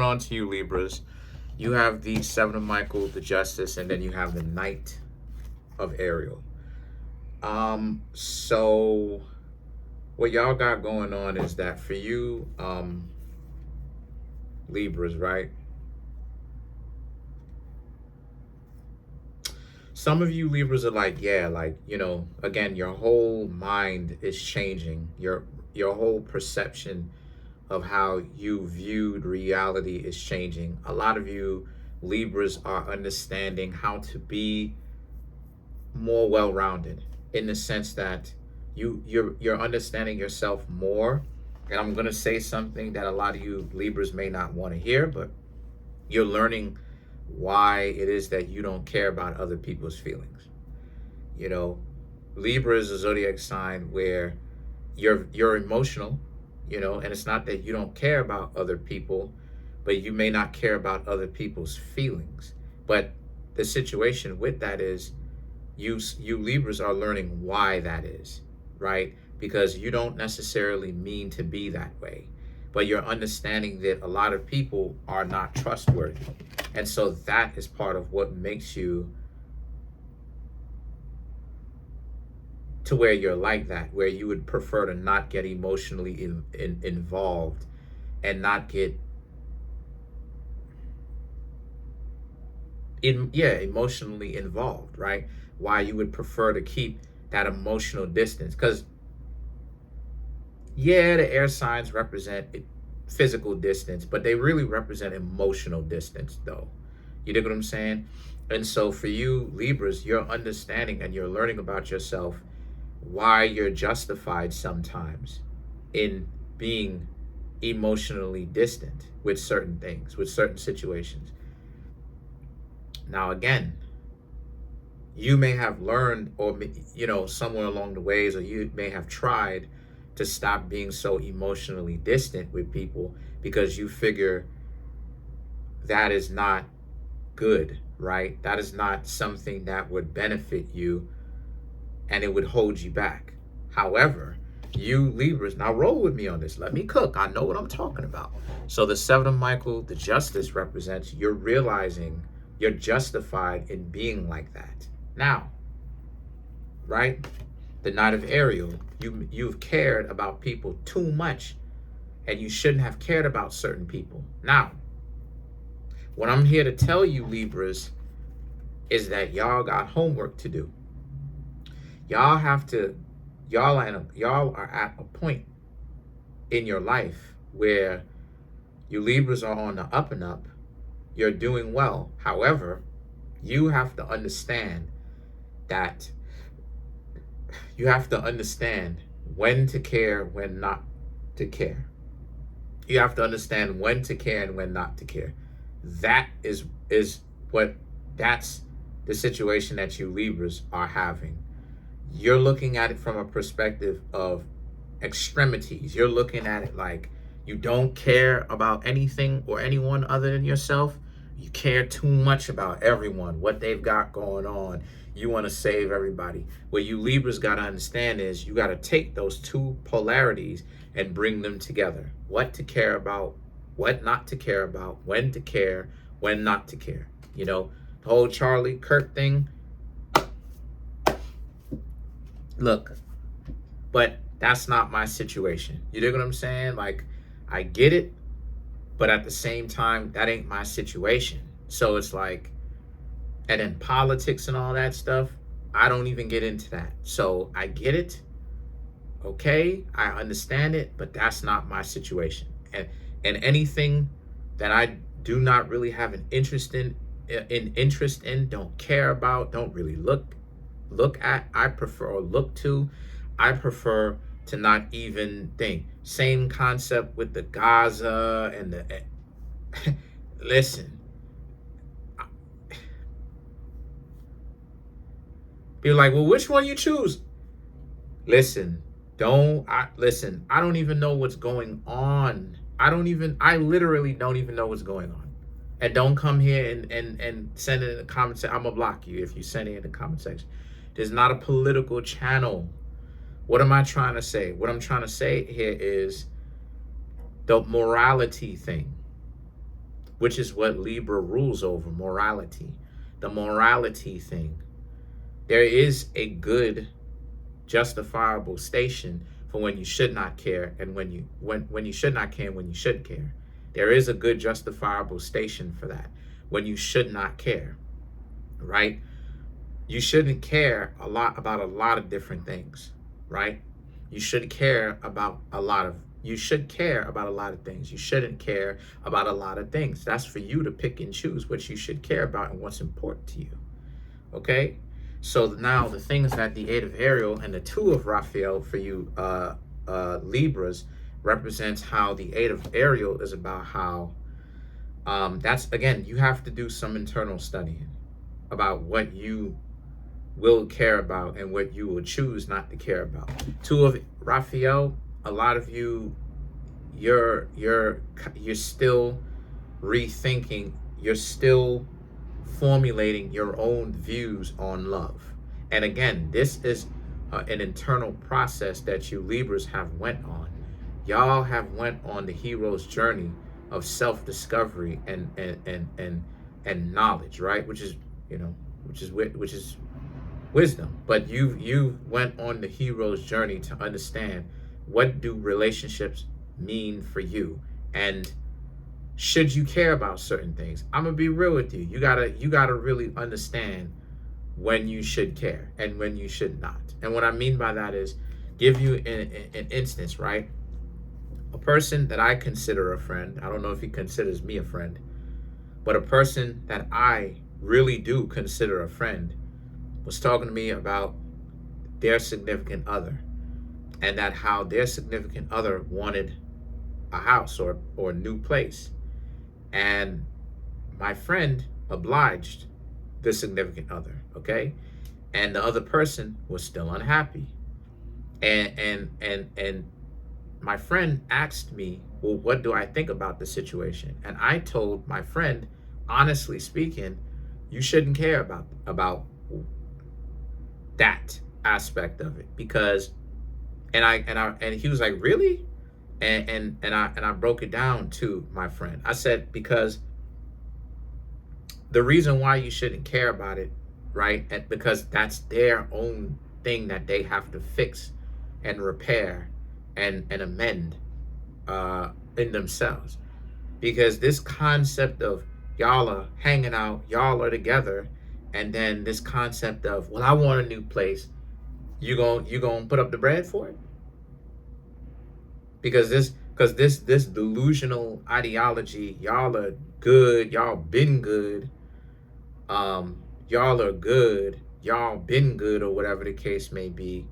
On to you, Libras. You have the Seven of Michael, the Justice, and then you have the Knight of Ariel. So what y'all got going on is that for you, Libras, right? Some of you Libras are like, yeah, like, again, your whole mind is changing. Your whole perception of how you viewed reality is changing. A lot of you Libras are understanding how to be more well-rounded in the sense that you're understanding yourself more. And I'm gonna say something that a lot of you Libras may not want to hear, but you're learning why it is that you don't care about other people's feelings. Libra is a zodiac sign where you're emotional, and it's not that you don't care about other people, but you may not care about other people's feelings. But the situation with that is you Libras are learning why that is, right? Because you don't necessarily mean to be that way, but you're understanding that a lot of people are not trustworthy. And so that is part of what makes you to where you're like that, where you would prefer to not get emotionally involved and not get emotionally involved, right? Why you would prefer to keep that emotional distance. Because the air signs represent physical distance, but they really represent emotional distance, though. You dig what I'm saying? And so for you Libras, you're understanding and you're learning about yourself why you're justified sometimes in being emotionally distant with certain things, with certain situations. Now, again, you may have learned, or somewhere along the ways, or you may have tried to stop being so emotionally distant with people because you figure that is not good, right? That is not something that would benefit you, and it would hold you back. However, you Libras, now roll with me on this. Let me cook. I know what I'm talking about. So the Seven of Michael, the Justice, represents you're realizing you're justified in being like that. Now, right? The Knight of Ariel, you've cared about people too much, and you shouldn't have cared about certain people. Now, what I'm here to tell you, Libras, is that y'all got homework to do. Y'all are at a point in your life where you Libras are on the up and up. You're doing well. However, you have to understand that you have to understand when to care, when not to care. You have to understand when to care and when not to care. That's the situation that you Libras are having. You're looking at it from a perspective of extremities. You're looking at it like you don't care about anything or anyone other than yourself. You care too much about everyone, what they've got going on. You want to save everybody. What you Libras got to understand is you got to take those two polarities and bring them together. What to care about, what not to care about, when to care, when not to care. The whole Charlie Kirk thing. Look, but that's not my situation. You dig what I'm saying? Like, I get it, but at the same time, that ain't my situation. So it's like, and then politics and all that stuff, I don't even get into that. So I get it. Okay, I understand it, but that's not my situation. And anything that I do not really have an interest in, don't care about, don't really look at, I prefer to not even think. Same concept with the Gaza and the listen. People like, well, which one you choose? Listen, I don't even know what's going on. I literally don't even know what's going on. And don't come here and send it in the comment section. I'm gonna block you if you send it in the comment section. There's not a political channel. What am I trying to say? What I'm trying to say here is the morality thing. which is what Libra rules over, morality. The morality thing. There is a good justifiable station for when you should not care and when you should not care and when you should care. There is a good justifiable station for that when you should not care, right? You shouldn't care a lot about a lot of different things, right? You should care about a lot of you should care about a lot of things. You shouldn't care about a lot of things. That's for you to pick and choose what you should care about and what's important to you. Okay? So now the things that the 8 of Ariel and the 2 of Raphael for you Libras represents how the 8 of Ariel is about how that's, again, you have to do some internal studying about what you will care about and what you will choose not to care about. 2 of Raphael, a lot of you, you're still rethinking, you're still formulating your own views on love. And again, this is an internal process that you Libras have went on. Y'all have went on the hero's journey of self-discovery and knowledge, right? Which is, you know, which is wisdom. But you went on the hero's journey to understand, what do relationships mean for you, and should you care about certain things? I'm gonna be real with you. You gotta really understand when you should care and when you should not. And what I mean by that is, give you an instance, right? A person that I consider a friend, I don't know if he considers me a friend, but a person that I really do consider a friend was talking to me about their significant other, and that how their significant other wanted a house or a new place. And my friend obliged the significant other, okay? And the other person was still unhappy. And my friend asked me, well, what do I think about the situation? And I told my friend, honestly speaking, you shouldn't care about that aspect of it, because and he was like, really? And I broke it down to my friend. I said, because the reason why you shouldn't care about it, right? And because that's their own thing that they have to fix and repair and amend in themselves. Because this concept of y'all are hanging out, y'all are together, and then this concept of, well, I want a new place, you gonna put up the bread for it? Because this delusional ideology, y'all are good, y'all been good, y'all are good, y'all been good, or whatever the case may be,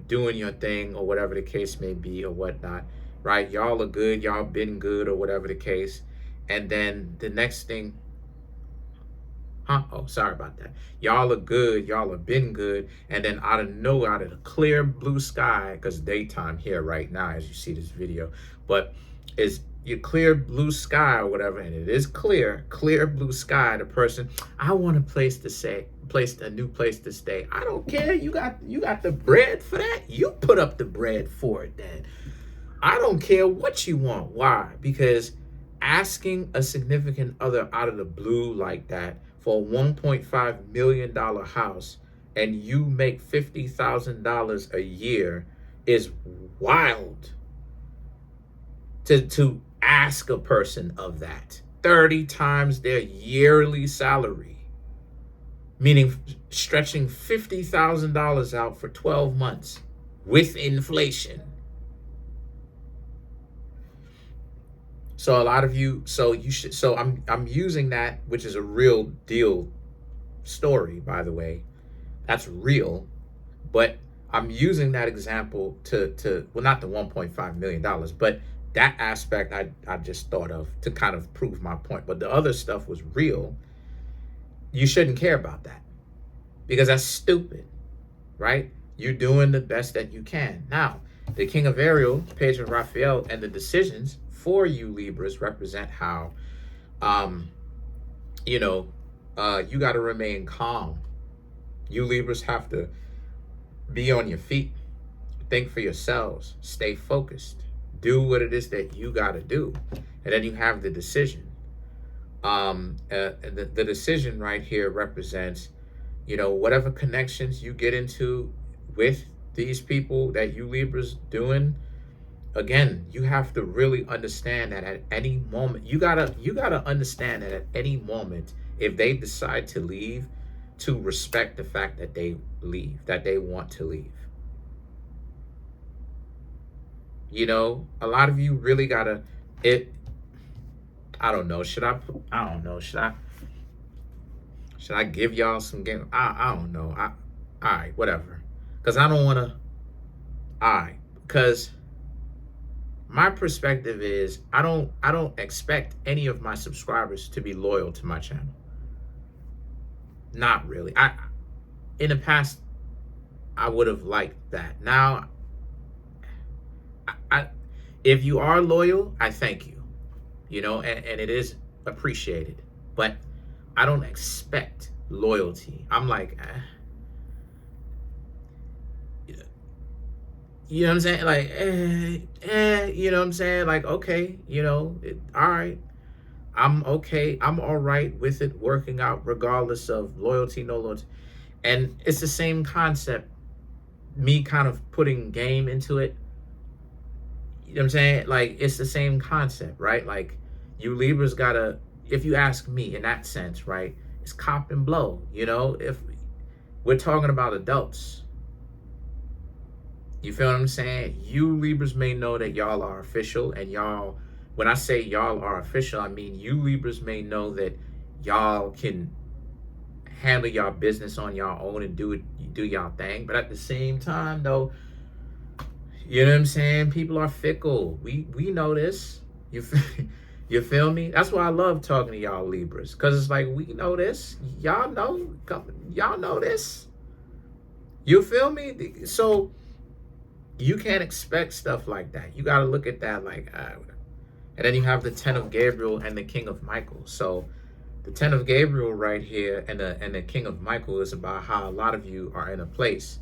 doing your thing or whatever the case may be or whatnot, right? Y'all are good, y'all been good, or whatever the case. And then the next thing, oh, sorry about that. Y'all are good, y'all have been good, and then out of the clear blue sky, because daytime here right now as you see this video, but it's your clear blue sky or whatever, and it is clear blue sky, the person, I want a place to stay, a new place to stay. I don't care, you got the bread for that? You put up the bread for it then. I don't care what you want. Why? Because asking a significant other out of the blue like that for a $1.5 million house, and you make $50,000 a year, is wild. To ask a person of that 30 times their yearly salary, meaning stretching $50,000 out for 12 months with inflation. So a lot of you, I'm using that, which is a real deal story, by the way. That's real, but I'm using that example to well, not the $1.5 million, but that aspect I just thought of to kind of prove my point. But the other stuff was real. You shouldn't care about that, because that's stupid, right? You're doing the best that you can. Now, the King of Ariel, Page of Raphael, and the decisions for you Libras represent how, you got to remain calm. You Libras have to be on your feet, think for yourselves, stay focused, do what it is that you got to do. And then you have the decision. The decision right here represents, whatever connections you get into with these people that you Libras doing. Again, you have to really understand that at any moment, you gotta understand that at any moment, if they decide to leave, to respect the fact that they leave, that they want to leave. A lot of you really gotta it. I don't know. I don't know. Should I give y'all some game? I don't know. All right, whatever. Cause I don't wanna. All right, because my perspective is I don't expect any of my subscribers to be loyal to my channel. Not really. In the past I would have liked that. Now I if you are loyal, I thank you. And it is appreciated. But I don't expect loyalty. I'm like, you know what I'm saying? Like, you know what I'm saying? Like, okay, all right. I'm okay. I'm all right with it working out regardless of loyalty, no loyalty. And it's the same concept, me kind of putting game into it. You know what I'm saying? Like, it's the same concept, right? Like, you Libras gotta, if you ask me in that sense, right? It's cop and blow, if we're talking about adults. You feel what I'm saying? You Libras may know that y'all are official, and y'all, when I say y'all are official, I mean you Libras may know that y'all can handle y'all business on y'all own and do y'all thing. But at the same time, though, you know what I'm saying? People are fickle. We know this. You feel me? That's why I love talking to y'all Libras, because it's like, we know this. Y'all know this. You feel me? So you can't expect stuff like that. You got to look at that like, and then you have the 10 of Gabriel and the King of Michael. So the 10 of Gabriel right here and the King of Michael is about how a lot of you are in a place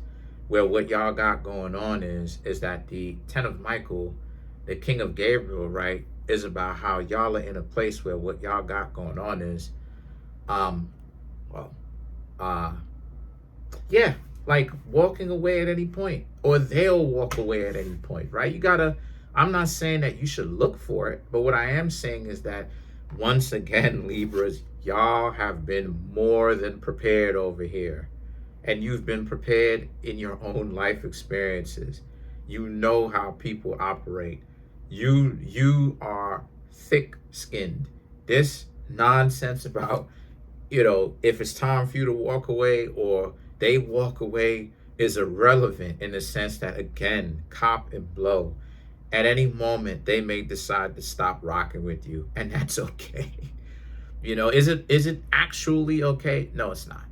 where what y'all got going on is that the 10 of Michael, the King of Gabriel, right, is about how y'all are in a place where what y'all got going on is, yeah, like walking away at any point, or they'll walk away at any point, right? I'm not saying that you should look for it, but what I am saying is that, once again, Libras, y'all have been more than prepared over here. And you've been prepared in your own life experiences. You know how people operate. You are thick-skinned. This nonsense about, if it's time for you to walk away or they walk away is irrelevant, in the sense that, again, cop and blow. At any moment, they may decide to stop rocking with you, and that's okay. Is it actually okay? No, it's not.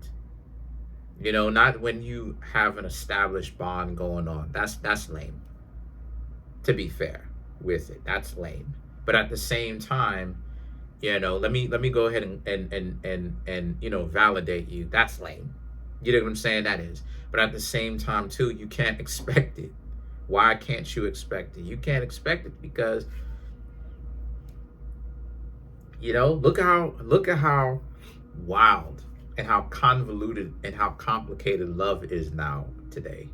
Not when you have an established bond going on. That's lame. To be fair with it, that's lame. But at the same time, let me go ahead and validate you. That's lame. You know what I'm saying? That is. But at the same time too, you can't expect it. Why can't you expect it? You can't expect it because, look at how wild and how convoluted and how complicated love is now today.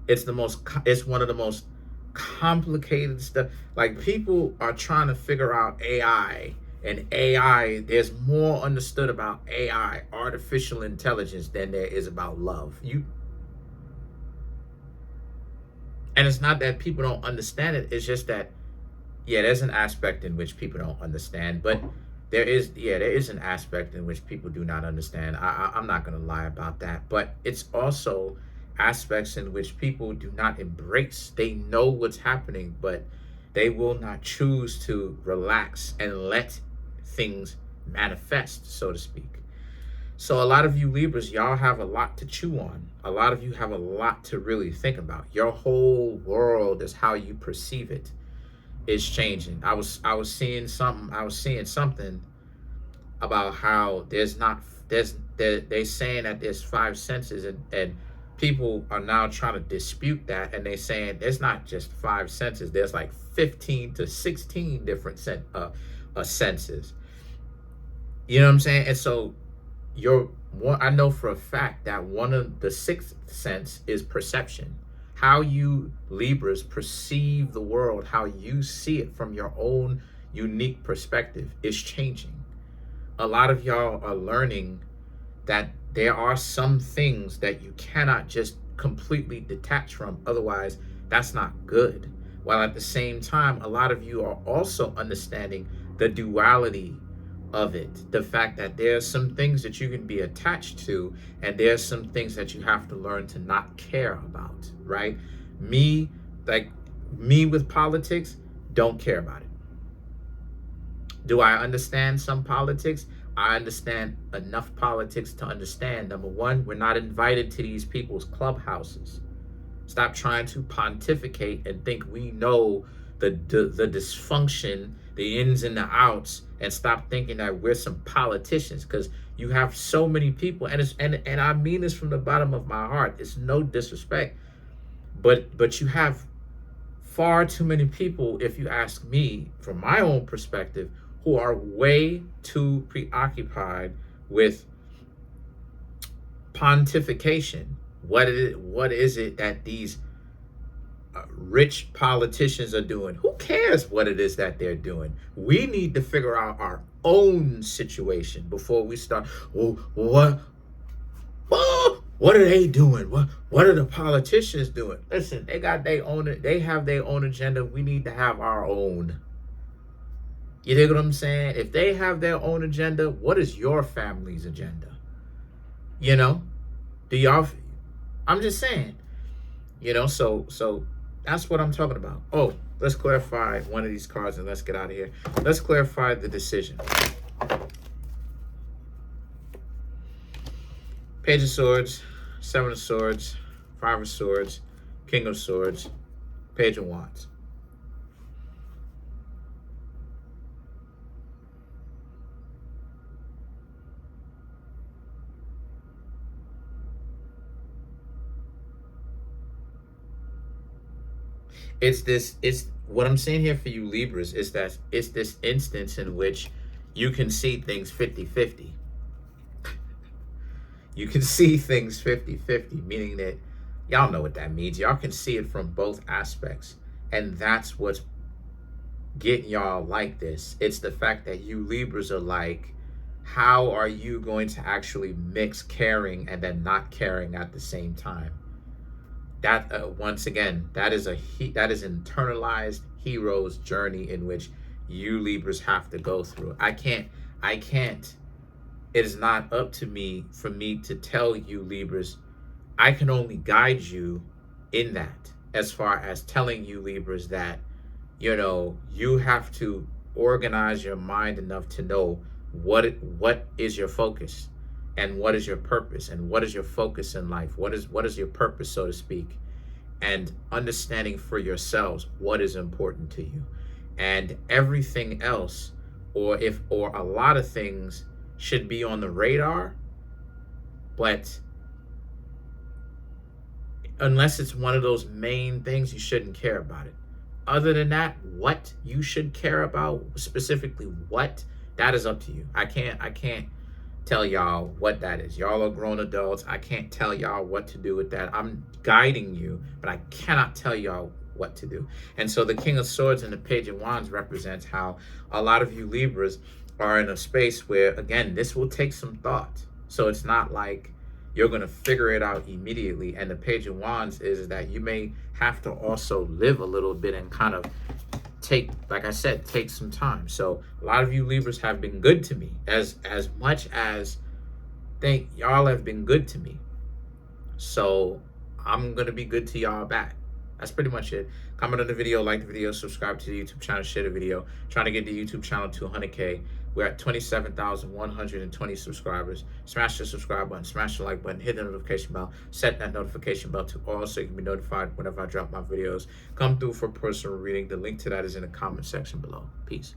It's one of the most complicated stuff. Like, people are trying to figure out AI, and AI, there's more understood about AI, artificial intelligence, than there is about love. And it's not that people don't understand it. It's just that, yeah, there's an aspect in which people don't understand, but there is an aspect in which people do not understand. I'm not going to lie about that. But it's also aspects in which people do not embrace. They know what's happening, but they will not choose to relax and let things manifest, so to speak. So a lot of you Libras, y'all have a lot to chew on. A lot of you have a lot to really think about. Your whole world is how you perceive it is changing. I was seeing something about how they're saying that there's 5 senses, and people are now trying to dispute that, and they're saying there's not just 5 senses, there's like 15 to 16 different senses. You know what I'm saying? And so I know for a fact that one of the sixth sense is perception. How you Libras perceive the world, how you see it from your own unique perspective is changing. A lot of y'all are learning that there are some things that you cannot just completely detach from. Otherwise, that's not good. While at the same time, a lot of you are also understanding the duality of it. The fact that there's some things that you can be attached to, and there's some things that you have to learn to not care about, right? Me with politics, don't care about it. Do I understand some politics? I understand enough politics to understand, number one, we're not invited to these people's clubhouses. Stop trying to pontificate and think we know the dysfunction, the ins and the outs, and stop thinking that we're some politicians, because you have so many people, and I mean this from the bottom of my heart. It's no disrespect, but you have far too many people, if you ask me, from my own perspective, who are way too preoccupied with pontification. What is it that these rich politicians are doing? Who cares what it is that they're doing? We need to figure out our own situation before we start. Well, what are they doing? What are the politicians doing? Listen, they have their own agenda. We need to have our own. You dig what I'm saying? If they have their own agenda, what is your family's agenda? You know, I'm just saying, so that's what I'm talking about. Oh, let's clarify one of these cards and let's get out of here. Let's clarify the decision. Page of Swords, Seven of Swords, Five of Swords, King of Swords, Page of Wands. It's what I'm saying here for you Libras is that it's this instance in which you can see things 50-50. You can see things 50-50, meaning that y'all know what that means. Y'all can see it from both aspects. And that's what's getting y'all like this. It's the fact that you Libras are like, how are you going to actually mix caring and then not caring at the same time? That once again, that is internalized hero's journey in which you Libras have to go through. I can't. It is not up to me for me to tell you Libras. I can only guide you in that, as far as telling you Libras that, you have to organize your mind enough to know what is your focus. And what is your purpose, and what is your focus in life? What is your purpose, so to speak? And understanding for yourselves what is important to you. And everything else, or a lot of things should be on the radar, but unless it's one of those main things, you shouldn't care about it. Other than that, what you should care about, specifically what, that is up to you. I can't tell y'all what that is. Y'all are grown adults. I can't tell y'all what to do with that. I'm guiding you, but I cannot tell y'all what to do. And so the King of Swords and the Page of Wands represents how a lot of you Libras are in a space where, again, this will take some thought. So it's not like you're going to figure it out immediately. And the Page of Wands is that you may have to also live a little bit and kind of take some time. So a lot of you Libras have been good to me, as much as think y'all have been good to me. So I'm going to be good to y'all back. That's pretty much it. Comment on the video, like the video, subscribe to the YouTube channel, share the video. Trying to get the YouTube channel to 100K. We're at 27,120 subscribers. Smash the subscribe button, smash the like button, hit the notification bell, set that notification bell to all so you can be notified whenever I drop my videos. Come through for personal reading. The link to that is in the comment section below. Peace.